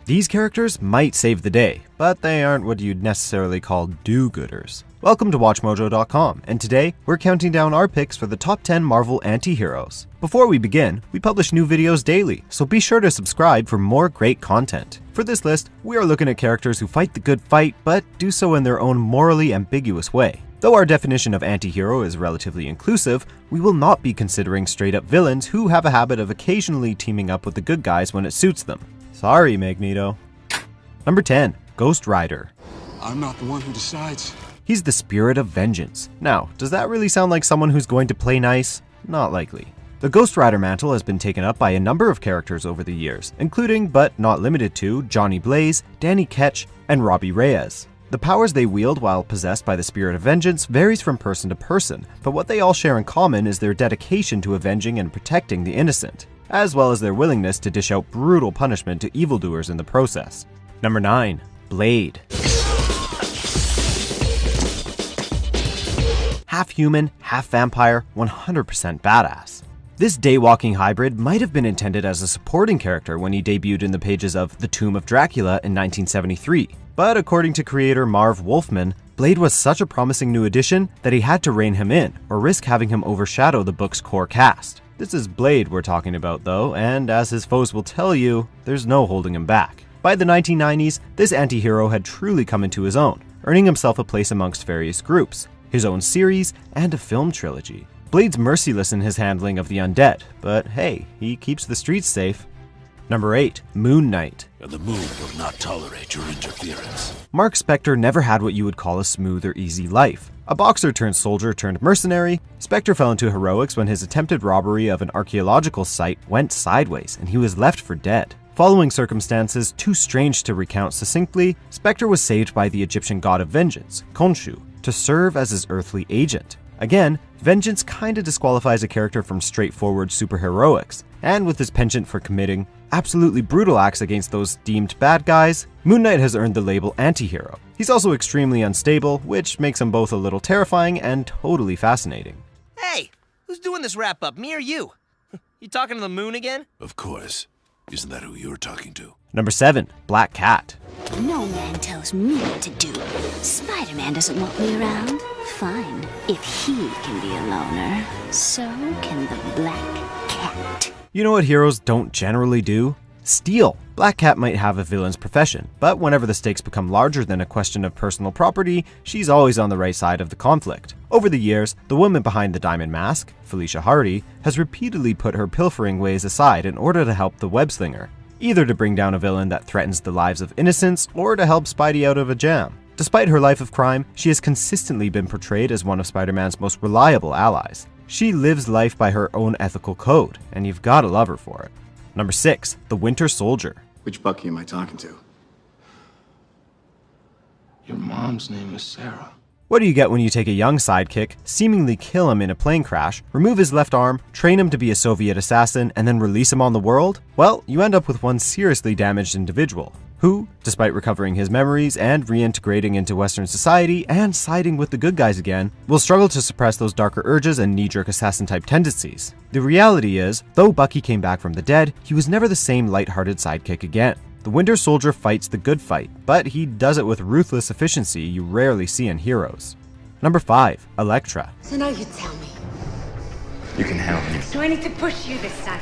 These characters might save the day, but they aren't what you'd necessarily call do-gooders. Welcome to WatchMojo.com, and today we're counting down our picks for the top 10 Marvel anti-heroes. Before we begin, we publish new videos daily, so be sure to subscribe for more great content. For this list, we are looking at characters who fight the good fight, but do so in their own morally ambiguous way. Though our definition of anti-hero is relatively inclusive, we will not be considering straight-up villains who have a habit of occasionally teaming up with the good guys when it suits them. Sorry, Magneto. Number 10. Ghost Rider. I'm not the one who decides. He's the spirit of vengeance. Now, does that really sound like someone who's going to play nice? Not likely. The Ghost Rider mantle has been taken up by a number of characters over the years, including, but not limited to, Johnny Blaze, Danny Ketch, and Robbie Reyes. The powers they wield while possessed by the spirit of vengeance varies from person to person, but what they all share in common is their dedication to avenging and protecting the innocent, as well as their willingness to dish out brutal punishment to evildoers in the process. Number 9. Blade. Half human, half vampire, 100% badass. This day-walking hybrid might have been intended as a supporting character when he debuted in the pages of The Tomb of Dracula in 1973. But according to creator Marv Wolfman, Blade was such a promising new addition that he had to rein him in, or risk having him overshadow the book's core cast. This is Blade we're talking about though, and as his foes will tell you, there's no holding him back. By the 1990s, this anti-hero had truly come into his own, earning himself a place amongst various groups, his own series, and a film trilogy. Blade's merciless in his handling of the undead, but hey, he keeps the streets safe. Number 8. Moon Knight. And the moon will not tolerate your interference. Mark Spector never had what you would call a smooth or easy life. A boxer turned soldier turned mercenary, Spector fell into heroics when his attempted robbery of an archaeological site went sideways and he was left for dead. Following circumstances too strange to recount succinctly, Spector was saved by the Egyptian god of vengeance, Khonshu, to serve as his earthly agent. Again, vengeance kinda disqualifies a character from straightforward superheroics, and with his penchant for committing absolutely brutal acts against those deemed bad guys, Moon Knight has earned the label anti-hero. He's also extremely unstable, which makes him both a little terrifying and totally fascinating. Hey, who's doing this wrap-up, me or you? You talking to the moon again? Of course. Isn't that who you're talking to? Number 7. Black Cat. No man tells me what to do. Spider-Man doesn't want me around. Fine. If he can be a loner, so can the Black Cat. You know what heroes don't generally do? Steal. Black Cat might have a villain's profession, but whenever the stakes become larger than a question of personal property, she's always on the right side of the conflict. Over the years, the woman behind the Diamond Mask, Felicia Hardy, has repeatedly put her pilfering ways aside in order to help the web-slinger, either to bring down a villain that threatens the lives of innocents or to help Spidey out of a jam. Despite her life of crime, she has consistently been portrayed as one of Spider-Man's most reliable allies. She lives life by her own ethical code, and you've gotta love her for it. Number 6. The Winter Soldier. Which Bucky am I talking to? Your mom's name is Sarah. What do you get when you take a young sidekick, seemingly kill him in a plane crash, remove his left arm, train him to be a Soviet assassin, and then release him on the world? Well, you end up with one seriously damaged individual, who, despite recovering his memories and reintegrating into Western society and siding with the good guys again, will struggle to suppress those darker urges and knee-jerk assassin-type tendencies. The reality is, though Bucky came back from the dead, he was never the same light-hearted sidekick again. The Winter Soldier fights the good fight, but he does it with ruthless efficiency you rarely see in heroes. Number 5. Elektra. So now you tell me. You can help me. Do I need to push you this time?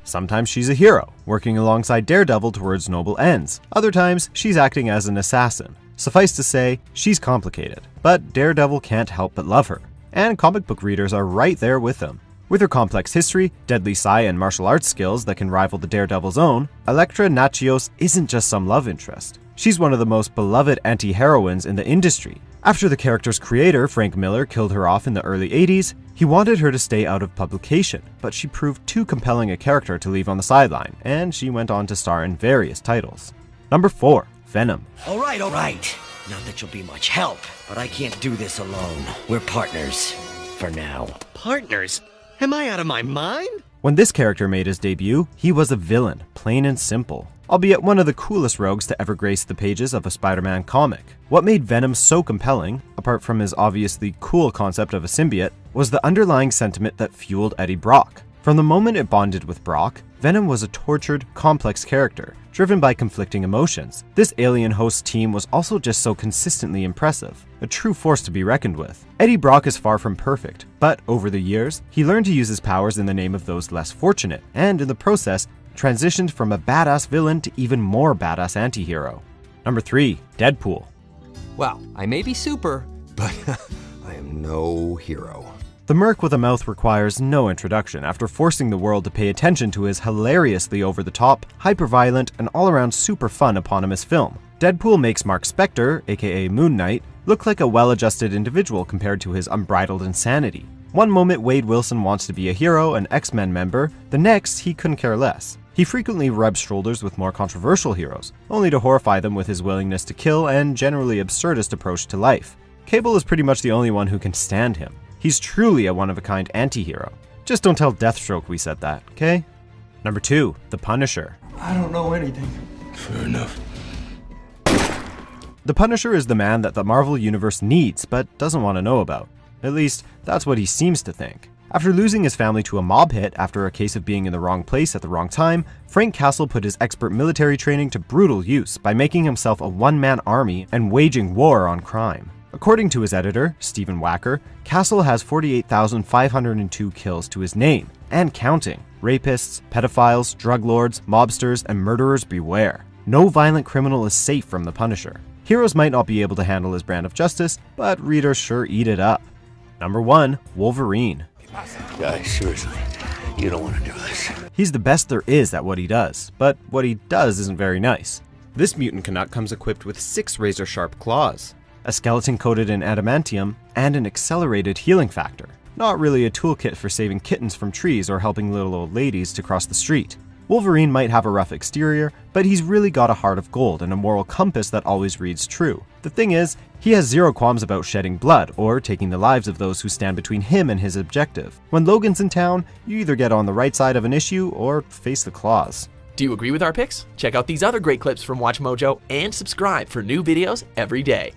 Sometimes she's a hero, working alongside Daredevil towards noble ends. Other times, she's acting as an assassin. Suffice to say, she's complicated, but Daredevil can't help but love her. And comic book readers are right there with them. With her complex history, deadly psi, and martial arts skills that can rival the Daredevil's own, Elektra Natchios isn't just some love interest. She's one of the most beloved anti-heroines in the industry. After the character's creator, Frank Miller, killed her off in the early 80s, he wanted her to stay out of publication, but she proved too compelling a character to leave on the sideline, and she went on to star in various titles. Number 4. Venom. All right. Not that you'll be much help, but I can't do this alone. We're partners. For now. Partners? Am I out of my mind? When this character made his debut, he was a villain, plain and simple, albeit one of the coolest rogues to ever grace the pages of a Spider-Man comic. What made Venom so compelling, apart from his obviously cool concept of a symbiote, was the underlying sentiment that fueled Eddie Brock. From the moment it bonded with Brock, Venom was a tortured, complex character, driven by conflicting emotions. This alien host team was also just so consistently impressive, a true force to be reckoned with. Eddie Brock is far from perfect, but over the years, he learned to use his powers in the name of those less fortunate, and in the process, transitioned from a badass villain to even more badass anti-hero. Number 3, Deadpool. Well, I may be super, but I am no hero. The merc with a mouth requires no introduction after forcing the world to pay attention to his hilariously over-the-top, hyper-violent, and all-around super fun eponymous film. Deadpool makes Mark Spector, aka Moon Knight, look like a well-adjusted individual compared to his unbridled insanity. One moment Wade Wilson wants to be a hero, an X-Men member, the next he couldn't care less. He frequently rubs shoulders with more controversial heroes, only to horrify them with his willingness to kill and generally absurdist approach to life. Cable is pretty much the only one who can stand him. He's truly a one-of-a-kind anti-hero. Just don't tell Deathstroke we said that, okay? Number 2, The Punisher. I don't know anything. Fair enough. The Punisher is the man that the Marvel Universe needs but doesn't want to know about. At least, that's what he seems to think. After losing his family to a mob hit after a case of being in the wrong place at the wrong time, Frank Castle put his expert military training to brutal use by making himself a one-man army and waging war on crime. According to his editor, Stephen Wacker, Castle has 48,502 kills to his name, and counting. Rapists, pedophiles, drug lords, mobsters, and murderers beware. No violent criminal is safe from the Punisher. Heroes might not be able to handle his brand of justice, but readers sure eat it up. Number 1, Wolverine. Guys, seriously, you don't want to do this. He's the best there is at what he does, but what he does isn't very nice. This mutant Canuck comes equipped with 6 razor-sharp claws, a skeleton coated in adamantium, and an accelerated healing factor. Not really a toolkit for saving kittens from trees or helping little old ladies to cross the street. Wolverine might have a rough exterior, but he's really got a heart of gold and a moral compass that always reads true. The thing is, he has zero qualms about shedding blood or taking the lives of those who stand between him and his objective. When Logan's in town, you either get on the right side of an issue or face the claws. Do you agree with our picks? Check out these other great clips from WatchMojo and subscribe for new videos every day.